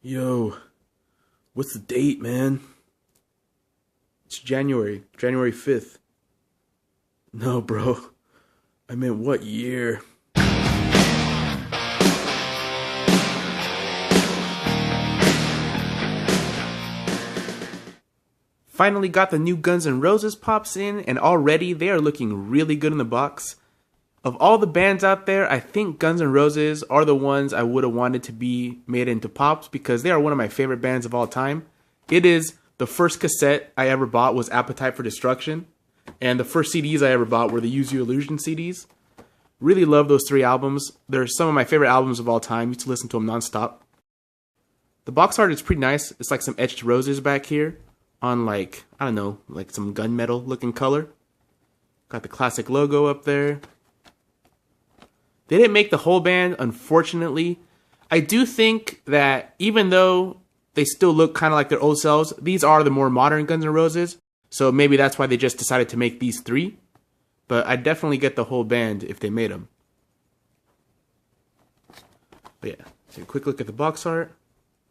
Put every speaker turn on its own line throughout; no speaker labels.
Yo, what's the date, man? It's January 5th. No, bro. I meant what year? Finally got the new Guns N' Roses pops in, and already they are looking really good in the box. Of all the bands out there, I think Guns N' Roses are the ones I would have wanted to be made into pops because they are one of my favorite bands of all time. It is the first cassette I ever bought was Appetite for Destruction, and the first CDs I ever bought were the Use Your Illusion CDs. Really love those three albums. They're some of my favorite albums of all time. Used to listen to them nonstop. The box art is pretty nice. It's like some etched roses back here on like, I don't know, like some gunmetal looking color. Got the classic logo up there. They didn't make the whole band, unfortunately. I do think that even though they still look kind of like their old selves, these are the more modern Guns N' Roses. So maybe that's why they just decided to make these three. But I definitely get the whole band if they made them. But yeah, take a quick look at the box art.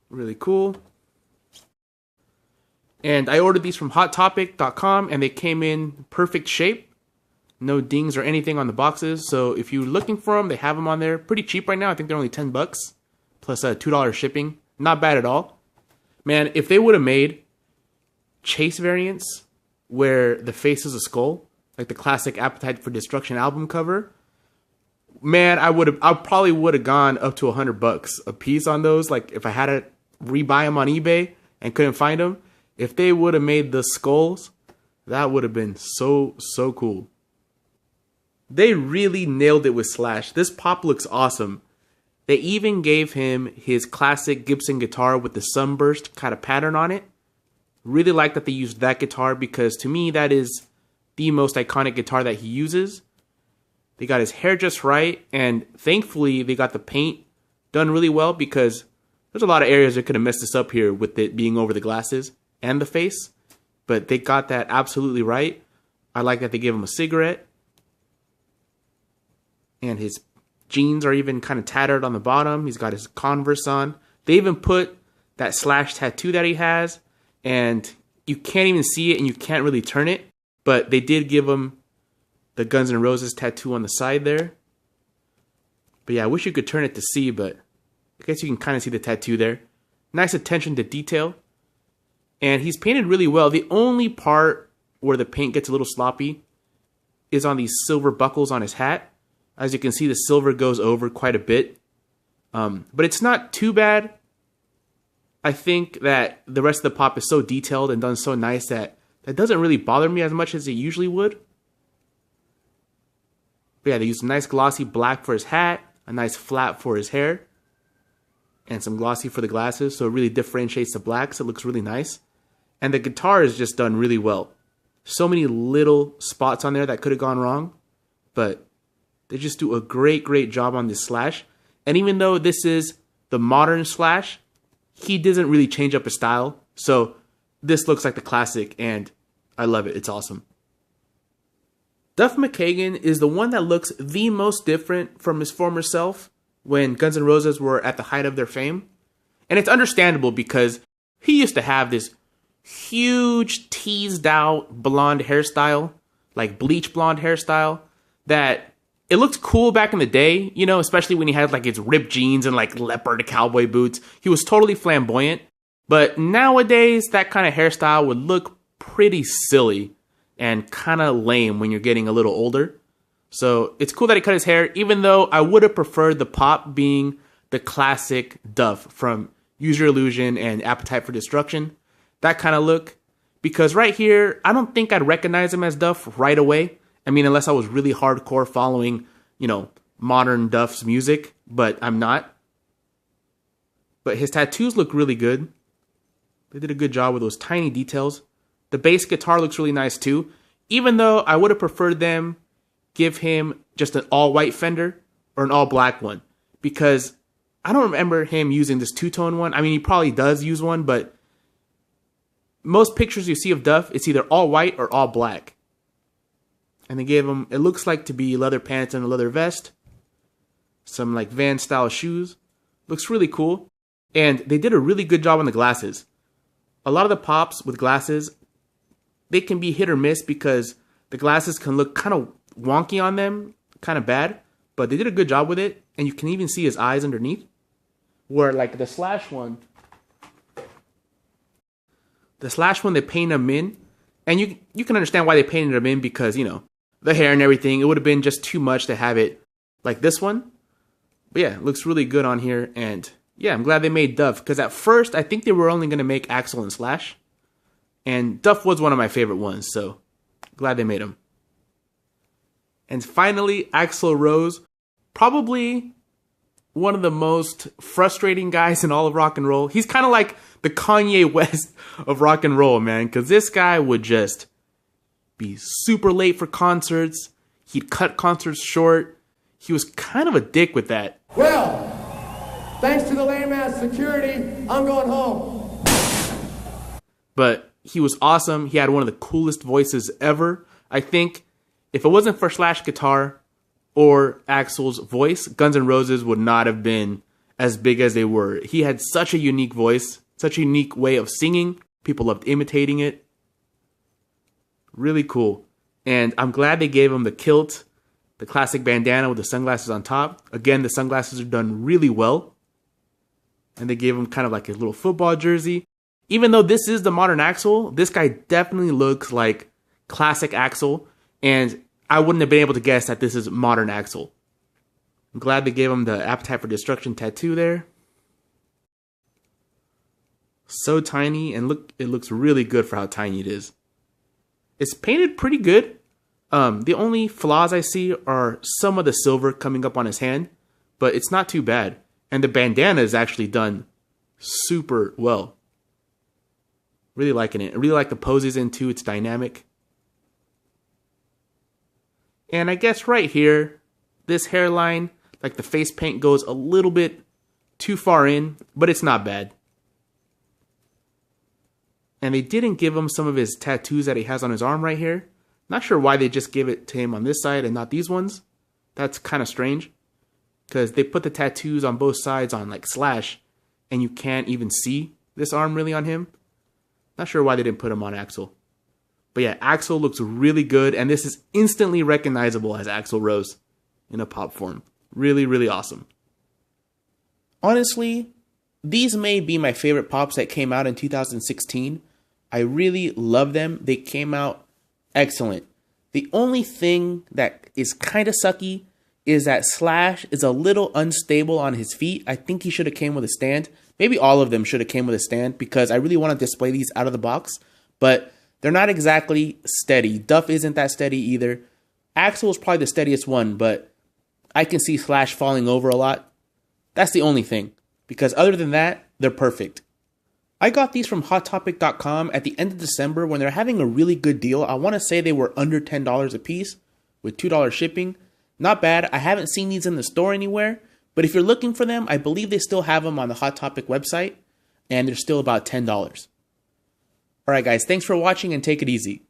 Really cool. And I ordered these from HotTopic.com and they came in perfect shape. No dings or anything on the boxes. So if you're looking for them, they have them on there. Pretty cheap right now. I think they're only $10 plus $2 shipping. Not bad at all. Man, if they would have made chase variants where the face is a skull, like the classic Appetite for Destruction album cover, man, I probably would have gone up to $100 a piece on those. Like if I had to rebuy them on eBay and couldn't find them, if they would have made the skulls, that would have been so cool. They really nailed it with Slash. This pop looks awesome. They even gave him his classic Gibson guitar with the sunburst kind of pattern on it. Really like that they used that guitar because to me that is the most iconic guitar that he uses. They got his hair just right, and thankfully they got the paint done really well because there's a lot of areas that could have messed this up here with it being over the glasses and the face. But they got that absolutely right. I like that they gave him a cigarette. And his jeans are even kind of tattered on the bottom. He's got his Converse on. They even put that Slash tattoo that he has. And you can't even see it and you can't really turn it. But they did give him the Guns N' Roses tattoo on the side there. But yeah, I wish you could turn it to see, but I guess you can kind of see the tattoo there. Nice attention to detail. And he's painted really well. The only part where the paint gets a little sloppy is on these silver buckles on his hat. As you can see, the silver goes over quite a bit. But it's not too bad. I think that the rest of the pop is so detailed and done so nice that doesn't really bother me as much as it usually would. But yeah, they used a nice glossy black for his hat, a nice flat for his hair, and some glossy for the glasses. So it really differentiates the blacks. It looks really nice. And the guitar is just done really well. So many little spots on there that could have gone wrong. But they just do a great job on this Slash. And even though this is the modern Slash, he doesn't really change up his style. So this looks like the classic and I love it. It's awesome. Duff Mckagan is the one that looks the most different from his former self when Guns N' Roses were at the height of their fame. And it's understandable because he used to have this huge teased out blonde hairstyle, like bleach blonde hairstyle that it looked cool back in the day, you know, especially when he had like his ripped jeans and like leopard cowboy boots. He was totally flamboyant. But nowadays, that kind of hairstyle would look pretty silly and kind of lame when you're getting a little older. So it's cool that he cut his hair, even though I would have preferred the pop being the classic Duff from Use Your Illusion and Appetite for Destruction. That kind of look. Because right here, I don't think I'd recognize him as Duff right away. I mean, unless I was really hardcore following, you know, modern Duff's music, but I'm not. But his tattoos look really good. They did a good job with those tiny details. The bass guitar looks really nice too, even though I would have preferred them give him just an all-white Fender or an all-black one, because I don't remember him using this two-tone one. I mean, he probably does use one, but most pictures you see of Duff, it's either all-white or all-black. And they gave him, it looks like to be leather pants and a leather vest. Some like Van style shoes. Looks really cool. And they did a really good job on the glasses. A lot of the pops with glasses, they can be hit or miss because the glasses can look kind of wonky on them, kind of bad. But they did a good job with it. And you can even see his eyes underneath. Where like the Slash one, they painted him in. And you can understand why they painted him in because, you know, the hair and everything. It would have been just too much to have it like this one. But yeah, it looks really good on here. And yeah, I'm glad they made Duff. Because at first, I think they were only going to make Axel and Slash. And Duff was one of my favorite ones. So glad they made him. And finally, Axl Rose. Probably one of the most frustrating guys in all of rock and roll. He's kind of like the Kanye West of rock and roll, man. Because this guy would just be super late for concerts. He'd cut concerts short. He was kind of a dick with that.
Well, thanks to the lame-ass security, I'm going home.
But he was awesome. He had one of the coolest voices ever. I think if it wasn't for Slash guitar or Axl's voice, Guns N' Roses would not have been as big as they were. He had such a unique voice, such a unique way of singing. People loved imitating it. Really cool. And I'm glad they gave him the kilt, the classic bandana with the sunglasses on top. Again, the sunglasses are done really well. And they gave him kind of like a little football jersey. Even though this is the modern Axl, this guy definitely looks like classic Axl. And I wouldn't have been able to guess that this is modern Axl. I'm glad they gave him the Appetite for Destruction tattoo there. So tiny, and look, it looks really good for how tiny it is. It's painted pretty good. The only flaws I see are some of the silver coming up on his hand, but it's not too bad. And the bandana is actually done super well. Really liking it. I really like the poses in too. It's dynamic. And I guess right here, this hairline, like the face paint goes a little bit too far in, but it's not bad. And they didn't give him some of his tattoos that he has on his arm right here. Not sure why they just give it to him on this side and not these ones. That's kind of strange. Because they put the tattoos on both sides on like Slash, and you can't even see this arm really on him. Not sure why they didn't put him on Axl. But yeah, Axl looks really good, and this is instantly recognizable as Axl Rose in a pop form. Really, really awesome. Honestly, these may be my favorite pops that came out in 2016. I really love them. They came out excellent. The only thing that is kind of sucky is that Slash is a little unstable on his feet. I think he should have came with a stand. Maybe all of them should have came with a stand because I really want to display these out of the box. But they're not exactly steady. Duff isn't that steady either. Axl is probably the steadiest one, but I can see Slash falling over a lot. That's the only thing. Because other than that, they're perfect. I got these from HotTopic.com at the end of December when they're having a really good deal. I want to say they were under $10 a piece with $2 shipping. Not bad. I haven't seen these in the store anywhere. But if you're looking for them, I believe they still have them on the Hot Topic website. And they're still about $10. Alright guys, thanks for watching and take it easy.